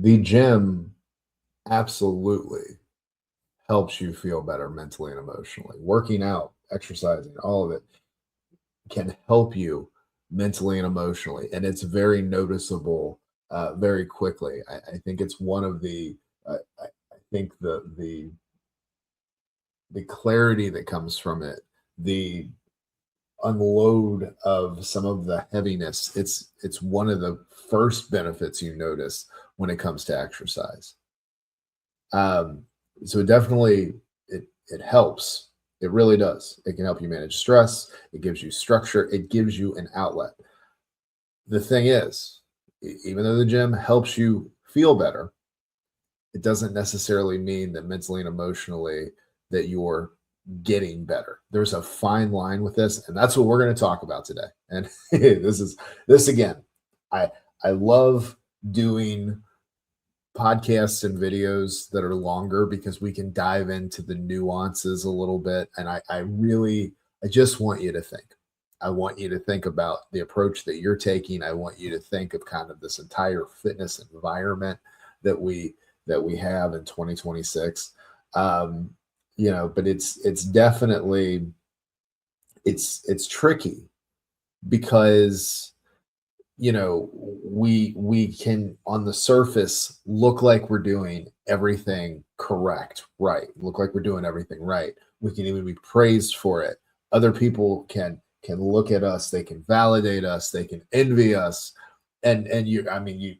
The gym absolutely helps you feel better mentally and emotionally. Working out, exercising, all of it can help you mentally and emotionally, and it's very noticeable very quickly. I think it's one of I think the clarity that comes from it, the unload of some of the heaviness. It's one of the first benefits you notice when it comes to exercise. Um, so it definitely it helps. It really does. It can help you manage stress. It gives you structure. It gives you an outlet. The thing is, even though the gym helps you feel better, it doesn't necessarily mean that mentally and emotionally that you're getting better. There's a fine line with this, and that's what we're going to talk about today. And this again. I I love doing podcasts and videos that are longer because we can dive into the nuances a little bit. And I just want you to think. I want you to think about the approach that you're taking. I want you to think of kind of this entire fitness environment that we have in 2026. Um, but it's definitely it's tricky because we can on the surface look like we're doing everything correct, right? Look like we're doing everything right. We can even be praised for it. Other people can look at us, they can validate us, they can envy us. And you I mean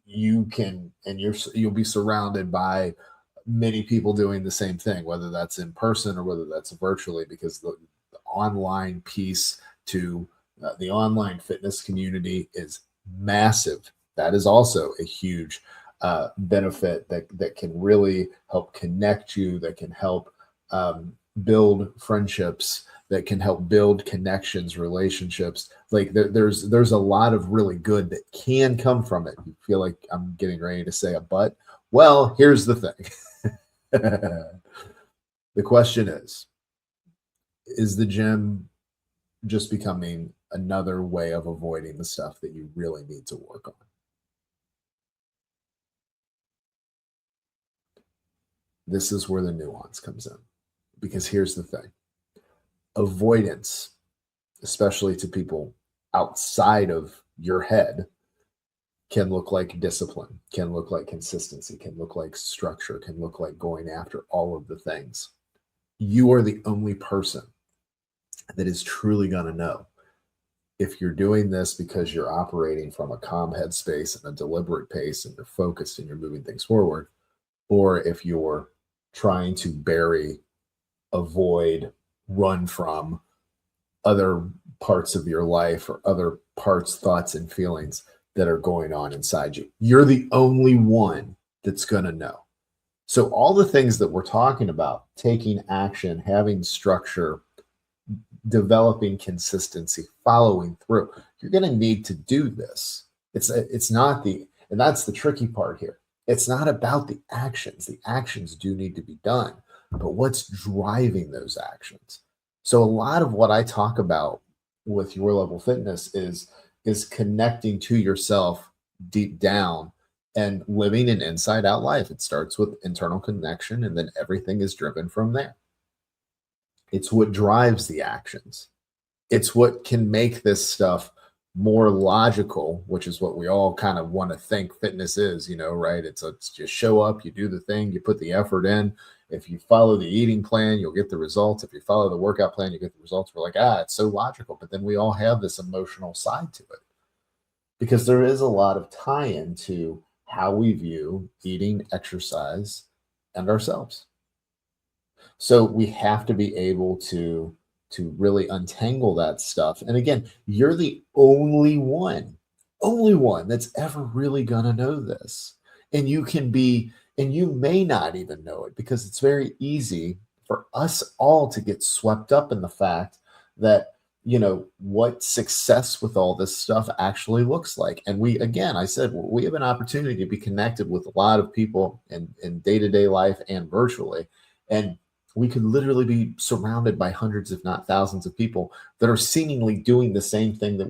you can and you'll be surrounded by many people doing the same thing, whether that's in person or whether that's virtually, because the online piece to the online fitness community is massive. That is also a huge benefit that can really help connect you, that can help build friendships, that can help build connections, relationships. Like there's a lot of really good that can come from it. You feel like I'm getting ready to say a but. Well, here's the thing. The question is the gym just becoming another way of avoiding the stuff that you really need to work on? This is where the nuance comes in. Because here's the thing: avoidance, especially to people outside of your head, can look like discipline, can look like consistency, can look like structure, can look like going after all of the things. You are the only person that is truly going to know if you're doing this because you're operating from a calm headspace and a deliberate pace and you're focused and you're moving things forward, or if you're trying to bury, avoid, run from other parts of your life or other parts, thoughts, and feelings that are going on inside you. You're the only one that's going to know. So, all the things that we're talking about, taking action, having structure, developing consistency, following through, you're going to need to do this. It's not and that's the tricky part here. It's not about the actions. The actions do need to be done, but what's driving those actions? So a lot of what I talk about with your level fitness is connecting to yourself deep down and living an inside out life. It starts with internal connection and then everything is driven from there. It's what drives the actions. It's what can make this stuff more logical, which is what we all kind of want to think fitness is, right? It's just show up, you do the thing, you put the effort in. If you follow the eating plan, you'll get the results. If you follow the workout plan, you get the results. We're like, it's so logical. But then we all have this emotional side to it because there is a lot of tie in to how we view eating, exercise, and ourselves. So we have to be able to really untangle that stuff. And again, you're the only one that's ever really gonna know this. And you may not even know it because it's very easy for us all to get swept up in the fact that what success with all this stuff actually looks like. And again, I said, we have an opportunity to be connected with a lot of people in day-to-day life and virtually. And we could literally be surrounded by hundreds, if not thousands of people that are seemingly doing the same thing that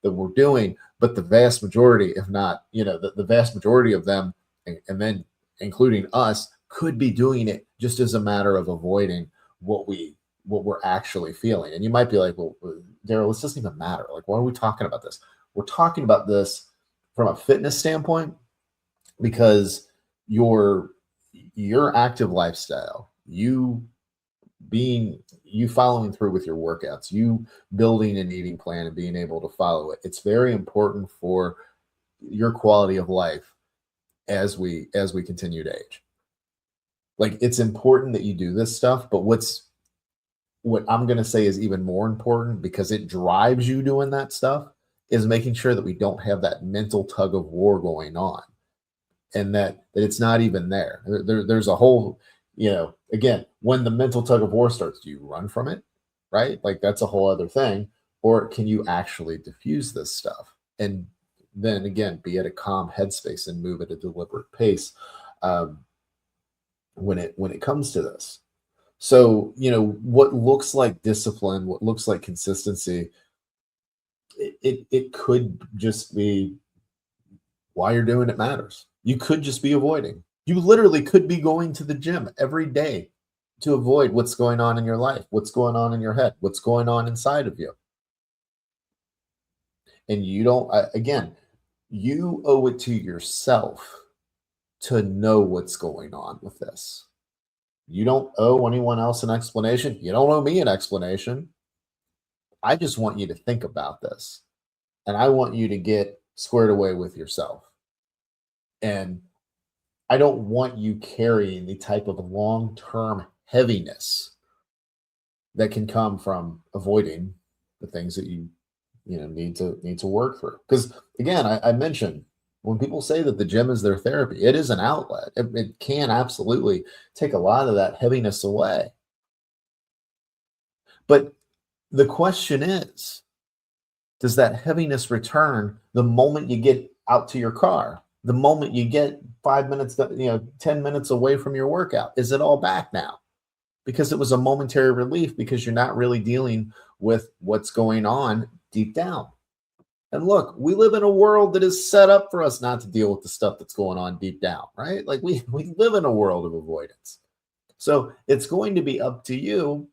that we're doing, but the vast majority, if not, the vast majority of them, and then including us, could be doing it just as a matter of avoiding what we're actually feeling. And you might be like, well, Daryl, this doesn't even matter. Like, why are we talking about this? We're talking about this from a fitness standpoint because your active lifestyle, you following through with your workouts, you building an eating plan and being able to follow it, it's very important for your quality of life as we continue to age. Like, it's important that you do this stuff, but what I'm going to say is even more important, because it drives you doing that stuff, is making sure that we don't have that mental tug of war going on, and that it's not even there. There's a whole, again, when the mental tug of war starts, do you run from it? Right? Like, that's a whole other thing. Or can you actually diffuse this stuff? And then again, be at a calm headspace and move at a deliberate pace when it comes to this. So, what looks like discipline, what looks like consistency, it could just be why you're doing it matters. You could just be avoiding. You literally could be going to the gym every day to avoid what's going on in your life, what's going on in your head, what's going on inside of you. And you don't, again, you owe it to yourself to know what's going on with this. You don't owe anyone else an explanation. You don't owe me an explanation. I just want you to think about this. And I want you to get squared away with yourself. And I don't want you carrying the type of long-term heaviness that can come from avoiding the things that you need to work through. Because again, I mentioned, when people say that the gym is their therapy, it is an outlet. It can absolutely take a lot of that heaviness away. But the question is, does that heaviness return the moment you get out to your car? The moment you get 5 minutes, 10 minutes away from your workout? Is it all back now? Because it was a momentary relief, because you're not really dealing with what's going on deep down. And look, we live in a world that is set up for us not to deal with the stuff that's going on deep down, right? Like, we live in a world of avoidance. So it's going to be up to you.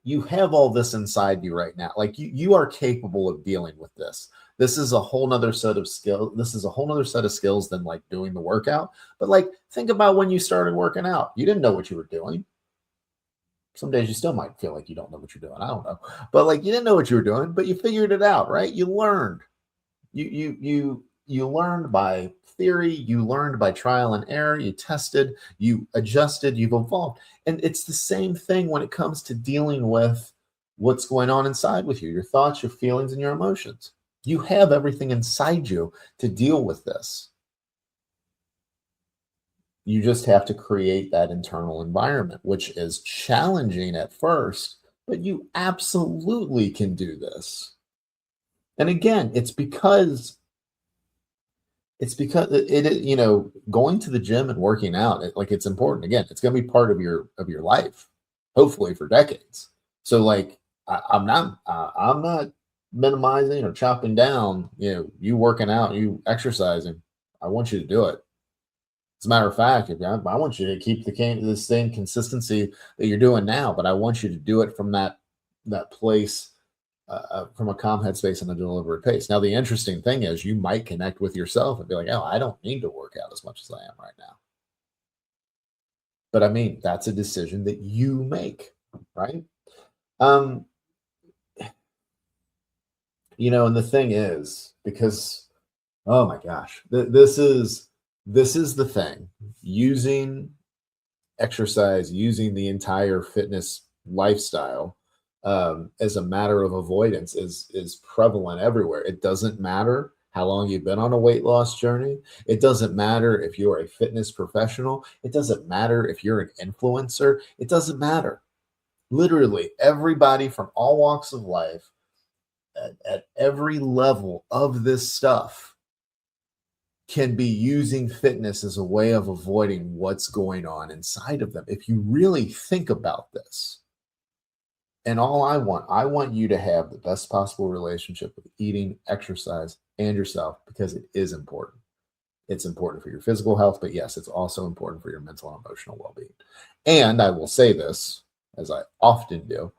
You have all this inside you right now. Like, you are capable of dealing with this. This is a whole nother set of skills. This is a whole nother set of skills than like doing the workout. But like, think about when you started working out. You didn't know what you were doing. Some days you still might feel like you don't know what you're doing. I don't know. But like, you didn't know what you were doing, but you figured it out, right? You learned. You learned by theory, you learned by trial and error, you tested, you adjusted, you've evolved. And it's the same thing when it comes to dealing with what's going on inside with you, your thoughts, your feelings, and your emotions. You have everything inside you to deal with this. You just have to create that internal environment, which is challenging at first, but you absolutely can do this. And again, it's because going to the gym and working out, it's important. Again, it's going to be part of your life, hopefully for decades. So like, I'm not minimizing or chopping down, you working out, you exercising. I want you to do it. As a matter of fact, I want you to keep the same consistency that you're doing now, but I want you to do it from that place, from a calm headspace and a deliberate pace. Now, the interesting thing is, you might connect with yourself and be like, oh, I don't need to work out as much as I am right now. But I mean, that's a decision that you make, right? And the thing is, because, oh my gosh, this is the thing. Using exercise, using the entire fitness lifestyle as a matter of avoidance is prevalent everywhere. It doesn't matter how long you've been on a weight loss journey. It doesn't matter if you're a fitness professional. It doesn't matter if you're an influencer. It doesn't matter. Literally, everybody from all walks of life, at every level of this stuff, can be using fitness as a way of avoiding what's going on inside of them. If you really think about this, And all I want you to have the best possible relationship with eating, exercise, and yourself because it is important. It's important for your physical health, but yes, it's also important for your mental and emotional well being. And I will say this, as I often do,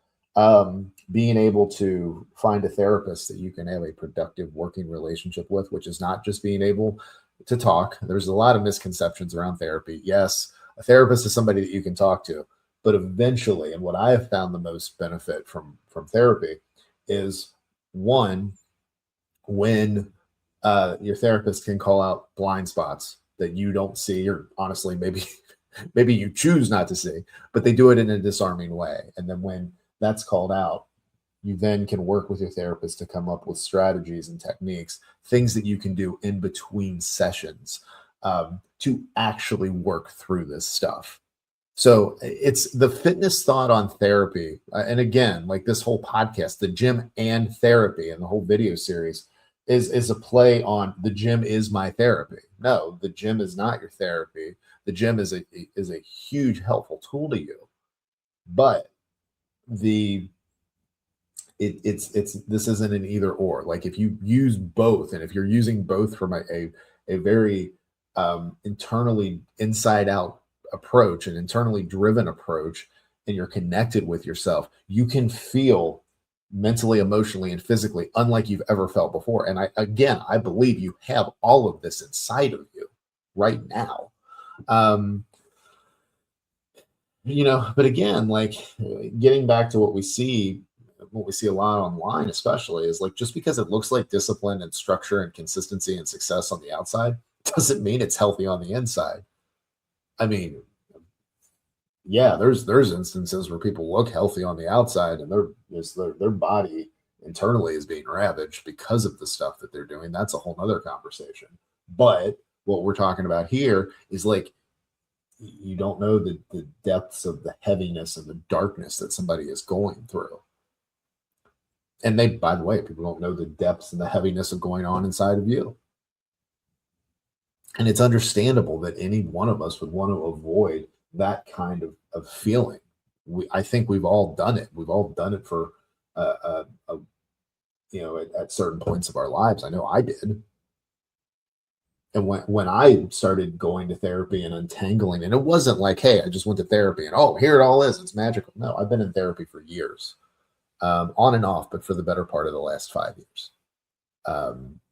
being able to find a therapist that you can have a productive working relationship with, which is not just being able to talk. There's a lot of misconceptions around therapy. Yes, a therapist is somebody that you can talk to, but eventually, and what I have found the most benefit from therapy is one, when your therapist can call out blind spots that you don't see, or honestly, maybe maybe you choose not to see, but they do it in a disarming way. And then when that's called out, you then can work with your therapist to come up with strategies and techniques, things that you can do in between sessions to actually work through this stuff. So it's the fitness thought on therapy. And again, like this whole podcast, the gym and therapy and the whole video series is a play on the gym is my therapy. No, the gym is not your therapy. The gym is a huge helpful tool to you. But the it's this isn't an either or. Like if you use both, and if you're using both from a very internally inside out approach, an internally driven approach, and you're connected with yourself, you can feel mentally, emotionally, and physically unlike you've ever felt before. And I believe you have all of this inside of you right now. Um, but again, like getting back to what we see a lot online, especially, is like just because it looks like discipline and structure and consistency and success on the outside doesn't mean it's healthy on the inside. I mean, yeah, there's instances where people look healthy on the outside and their body internally is being ravaged because of the stuff that they're doing. That's a whole nother conversation. But what we're talking about here is like you don't know the depths of the heaviness and the darkness that somebody is going through. And they, by the way, people don't know the depths and the heaviness of going on inside of you. And it's understandable that any one of us would want to avoid that kind of feeling. I think we've all done it. We've all done it for, at certain points of our lives. I know I did. And when I started going to therapy and untangling, and it wasn't like, hey, I just went to therapy and oh, here it all is. It's magical. No, I've been in therapy for years, on and off, but for the better part of the last 5 years.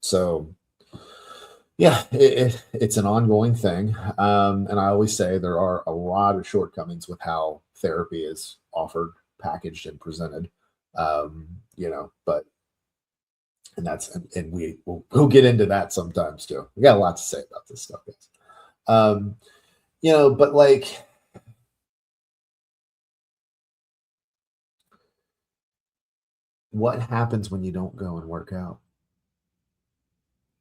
So yeah, it's an ongoing thing. And I always say there are a lot of shortcomings with how therapy is offered, packaged, and presented. But and we'll get into that sometimes too. We got a lot to say about this stuff, guys. But like what happens when you don't go and work out?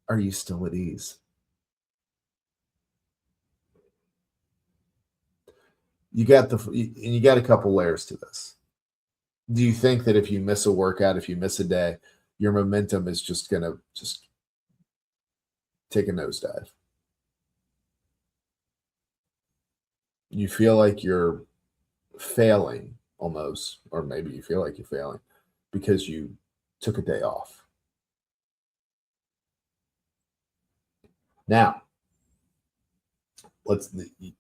Are you still at ease? You got a couple layers to this. Do you think that if you miss a workout, if you miss a day, your momentum is just gonna just take a nosedive? You feel like you're failing almost, or maybe you feel like you're failing because you took a day off. Now,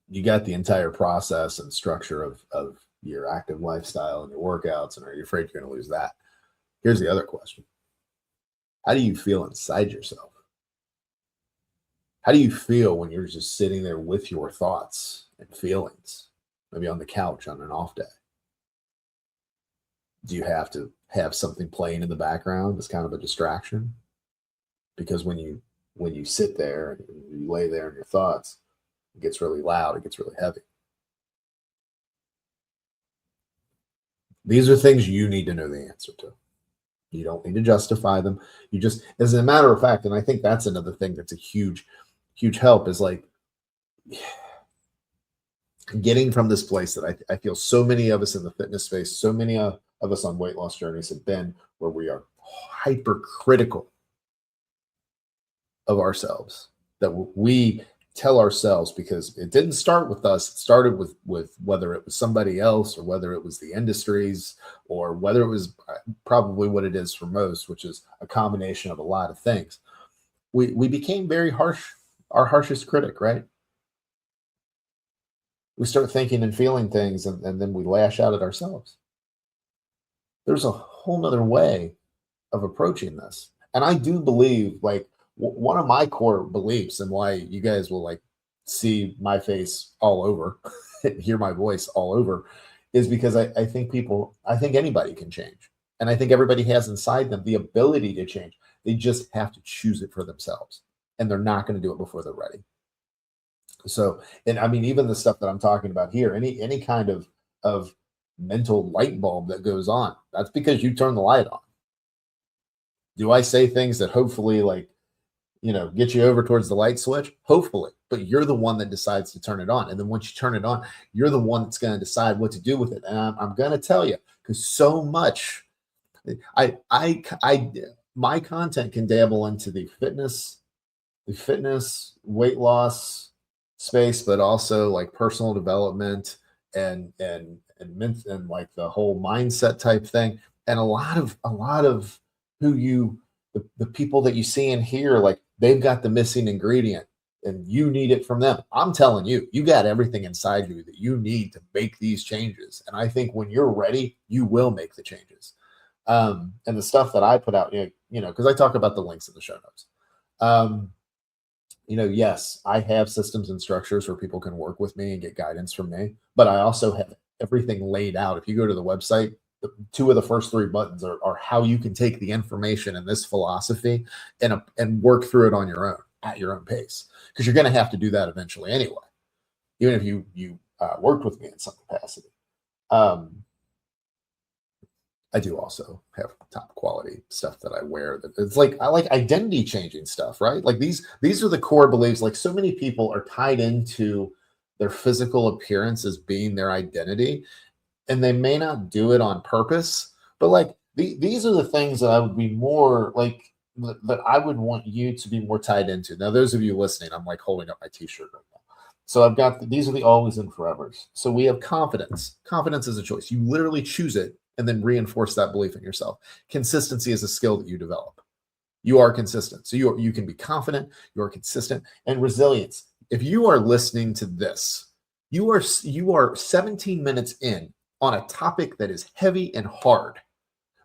you got the entire process and structure of your active lifestyle and your workouts, and are you afraid you're going to lose that? Here's the other question. How do you feel inside yourself? How do you feel when you're just sitting there with your thoughts and feelings, maybe on the couch on an off day? Do you have to have something playing in the background as kind of a distraction? Because when you sit there and you lay there in your thoughts, it gets really loud, it gets really heavy. These are things you need to know the answer to. You don't need to justify them. You just, as a matter of fact, and I think that's another thing that's a huge, huge help is like getting from this place that I feel so many of us in the fitness space, so many of us on weight loss journeys have been, where we are hypercritical of ourselves, that we tell ourselves, because it didn't start with us. It started with whether it was somebody else or whether it was the industries or whether it was probably what it is for most, which is a combination of a lot of things. We became very harsh, our harshest critic, right? We start thinking and feeling things, and then we lash out at ourselves. There's a whole nother way of approaching this. And I do believe, like, one of my core beliefs, and why you guys will like see my face all over, hear my voice all over, is because I think I think anybody can change. And I think everybody has inside them the ability to change. They just have to choose it for themselves. And they're not going to do it before they're ready. So, and I mean, even the stuff that I'm talking about here, any kind of mental light bulb that goes on, that's because you turn the light on. Do I say things that hopefully, like, get you over towards the light switch? Hopefully, but you're the one that decides to turn it on. And then once you turn it on, you're the one that's going to decide what to do with it. And I'm going to tell you, because so much, I, my content can dabble into the fitness, weight loss space, but also like personal development and like the whole mindset type thing. And a lot of the people that you see and hear, like, they've got the missing ingredient and you need it from them. I'm telling you, you got everything inside you that you need to make these changes. And I think when you're ready, you will make the changes. And the stuff that I put out, because I talk about the links in the show notes. Yes, I have systems and structures where people can work with me and get guidance from me, but I also have everything laid out. If you go to the website, two of the first three buttons are how you can take the information and this philosophy and work through it on your own at your own pace, because you're going to have to do that eventually anyway, even if you worked with me in some capacity. I do also have top quality stuff that I wear. That it's like, I like identity changing stuff, right? Like these are the core beliefs. Like, so many people are tied into their physical appearance as being their identity, and they may not do it on purpose, but like these are the things that I would be more like, that I would want you to be more tied into. Now, those of you listening, I'm like holding up my t-shirt right now. So I've got, these are the always and forevers. So we have confidence. Confidence is a choice. You literally choose it and then reinforce that belief in yourself. Consistency is a skill that you develop. You are consistent. So you can be confident, you are consistent. And resilience. If you are listening to this, you are 17 minutes in on a topic that is heavy and hard.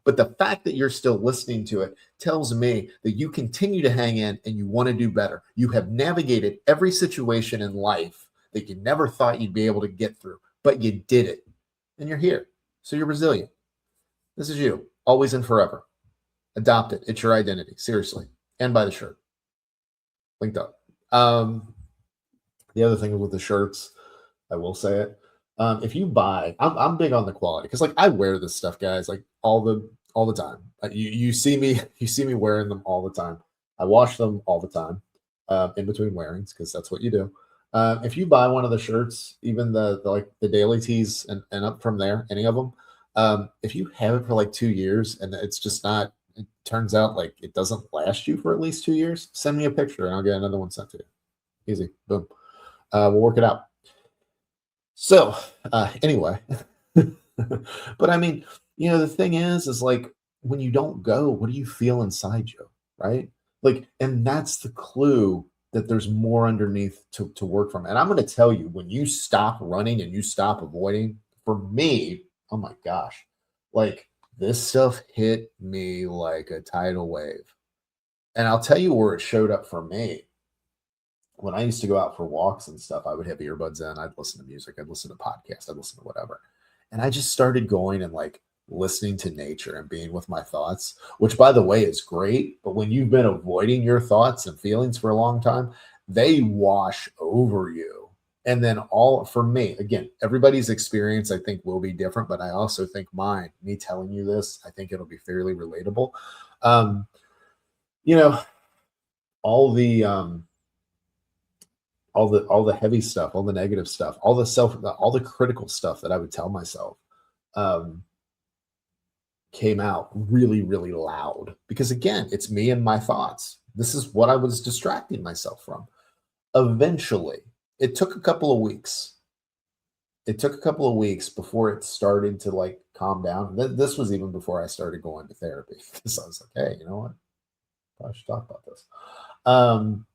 But the fact that you're still listening to it tells me that you continue to hang in and you want to do better. You have navigated every situation in life that you never thought you'd be able to get through, but you did it. And you're here. So you're resilient. This is you, always and forever. Adopt it. It's your identity. Seriously. And buy the shirt. Linked up. The other thing with the shirts, I will say it. If you buy, I'm big on the quality, because like I wear this stuff, guys, like all the time. You see me wearing them all the time. I wash them all the time, in between wearings, because that's what you do. If you buy one of the shirts, even the like the daily tees and up from there, any of them, if you have it for like 2 years and it's just not, it turns out like it doesn't last you for at least 2 years, send me a picture and I'll get another one sent to you. Easy, boom. We'll work it out. So anyway, but I mean, the thing is like, when you don't go, what do you feel inside you, right? Like, and that's the clue that there's more underneath to work from. And I'm going to tell you, when you stop running and you stop avoiding, for me, oh my gosh, like this stuff hit me like a tidal wave. And I'll tell you where it showed up for me. When I used to go out for walks and stuff, I would have earbuds in. I'd listen to music. I'd listen to podcasts. I'd listen to whatever. And I just started going and like listening to nature and being with my thoughts, which, by the way, is great. But when you've been avoiding your thoughts and feelings for a long time, they wash over you. And then for me, again, everybody's experience, I think, will be different. But I also think me telling you this, I think it'll be fairly relatable. All the heavy stuff, all the negative stuff, all the critical stuff that I would tell myself, came out really, really loud, because again, it's me and my thoughts. This is what I was distracting myself from. Eventually, it took a couple of weeks. It took a couple of weeks before it started to like calm down. This was even before I started going to therapy because I was like, hey, you know what? I should talk about this. Um,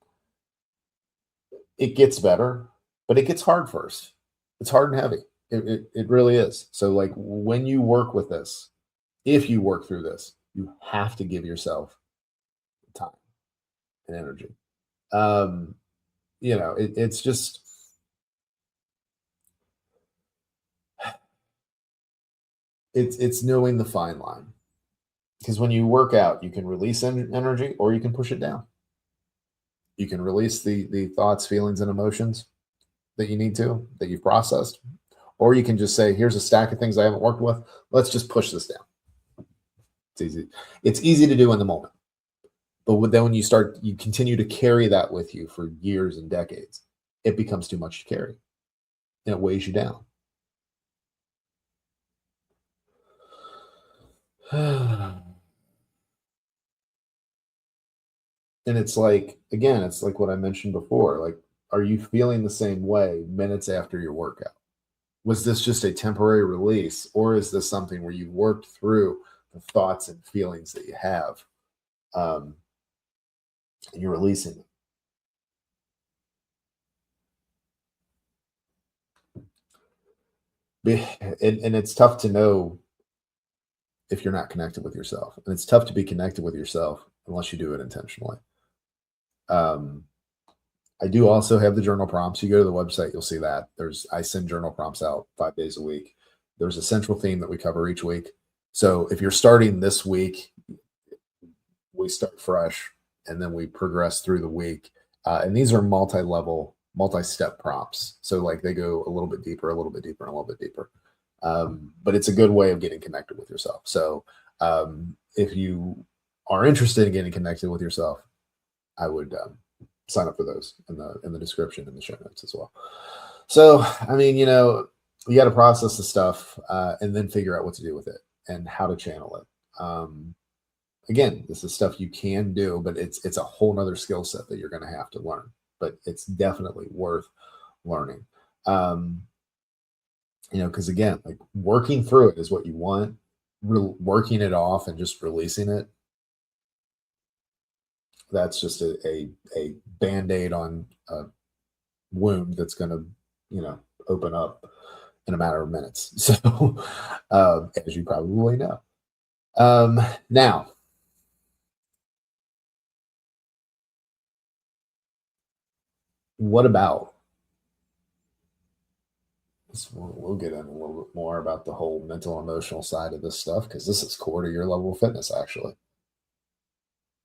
it gets better, but it gets hard first. It's hard and heavy. It really is. So, like, when you work with this, if you work through this, you have to give yourself time and energy. Um, it's just, it's knowing the fine line, because when you work out, you can release energy or you can push it down. You can release the thoughts, feelings, and emotions that you need to, that you've processed, or you can just say, here's a stack of things I haven't worked with. Let's just push this down. It's easy. It's easy to do in the moment. But then when you continue to carry that with you for years and decades, it becomes too much to carry and it weighs you down. And it's like, again, it's like what I mentioned before. Like, are you feeling the same way minutes after your workout? Was this just a temporary release, or is this something where you worked through the thoughts and feelings that you have, and you're releasing them? And it's tough to know if you're not connected with yourself, and it's tough to be connected with yourself unless you do it intentionally. Um, I do also have the journal prompts. You go to the website, you'll see that. I send journal prompts out 5 days a week. There's a central theme that we cover each week. So if you're starting this week, we start fresh and then we progress through the week. And these are multi-level, multi-step prompts. So like they go a little bit deeper, a little bit deeper, and a little bit deeper. But it's a good way of getting connected with yourself. So if you are interested in getting connected with yourself, I would sign up for those in the description in the show notes as well. So, I mean, you got to process the stuff and then figure out what to do with it and how to channel it. Again, this is stuff you can do, but it's a whole nother skill set that you're going to have to learn, but it's definitely worth learning. Because again, like working through it is what you want. Working it off and just releasing it, that's just a band-aid on a wound that's going to open up in a matter of minutes. So as you probably know. Now, what about this? We'll get in a little bit more about the whole mental emotional side of this stuff, because this is core to your level of fitness actually.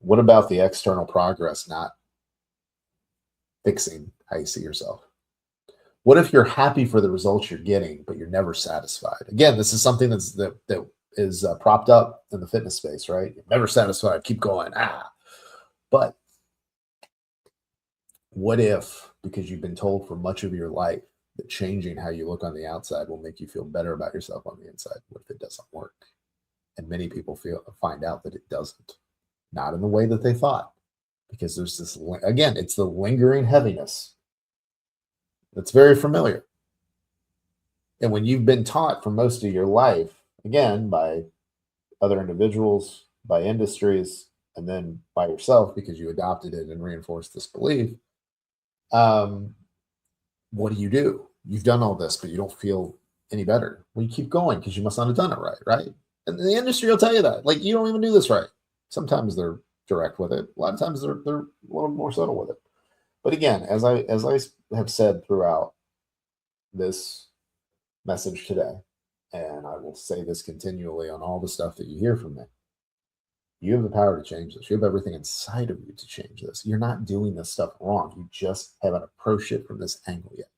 What about the external progress not fixing how you see yourself? What if you're happy for the results you're getting, but you're never satisfied? Again, this is something that is propped up in the fitness space, right? You're never satisfied. Keep going. But what if, because you've been told for much of your life that changing how you look on the outside will make you feel better about yourself on the inside? What if it doesn't work? And many people find out that it doesn't, not in the way that they thought, because there's this, again, it's the lingering heaviness that's very familiar. And when you've been taught for most of your life, again, by other individuals, by industries, and then by yourself because you adopted it and reinforced this belief, what do? You've done all this, but you don't feel any better. Well, you keep going because you must not have done it right? And the industry will tell you that. Like, you don't even do this right. Sometimes they're direct with it. A lot of times they're a little more subtle with it. But again, as I have said throughout this message today, and I will say this continually on all the stuff that you hear from me, you have the power to change this. You have everything inside of you to change this. You're not doing this stuff wrong. You just haven't approached it from this angle yet.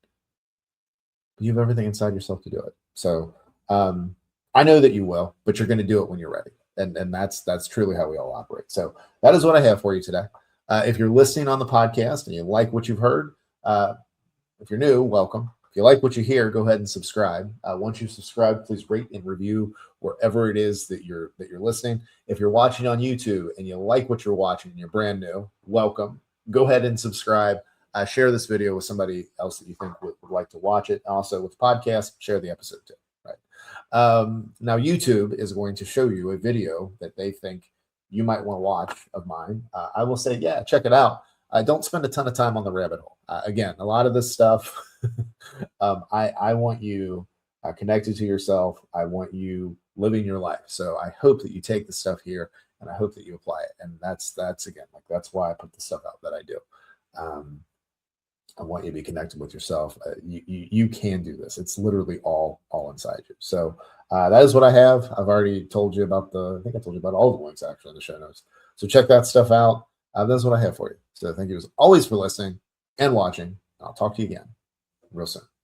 You have everything inside yourself to do it. So I know that you will, but you're going to do it when you're ready. And that's truly how we all operate. So that is what I have for you today. If you're listening on the podcast and you like what you've heard, if you're new, welcome. If you like what you hear, go ahead and subscribe. Once you subscribe, please rate and review wherever it is that you're listening. If you're watching on YouTube and you like what you're watching and you're brand new, welcome. Go ahead and subscribe. share this video with somebody else that you think would like to watch it. Also with podcasts, share the episode too. Right. Now YouTube is going to show you a video that they think you might want to watch of mine. I will say, yeah, check it out. Don't spend a ton of time on the rabbit hole. Again, a lot of this stuff, I want you connected to yourself. I want you living your life. So I hope that you take the stuff here and I hope that you apply it. And that's again, like that's why I put the stuff out that I do. I want you to be connected with yourself. You can do this. It's literally all inside you. So that is what I have. I've already told you about I think I told you about all the links actually in the show notes. So check that stuff out. That's what I have for you. So thank you as always for listening and watching. I'll talk to you again real soon.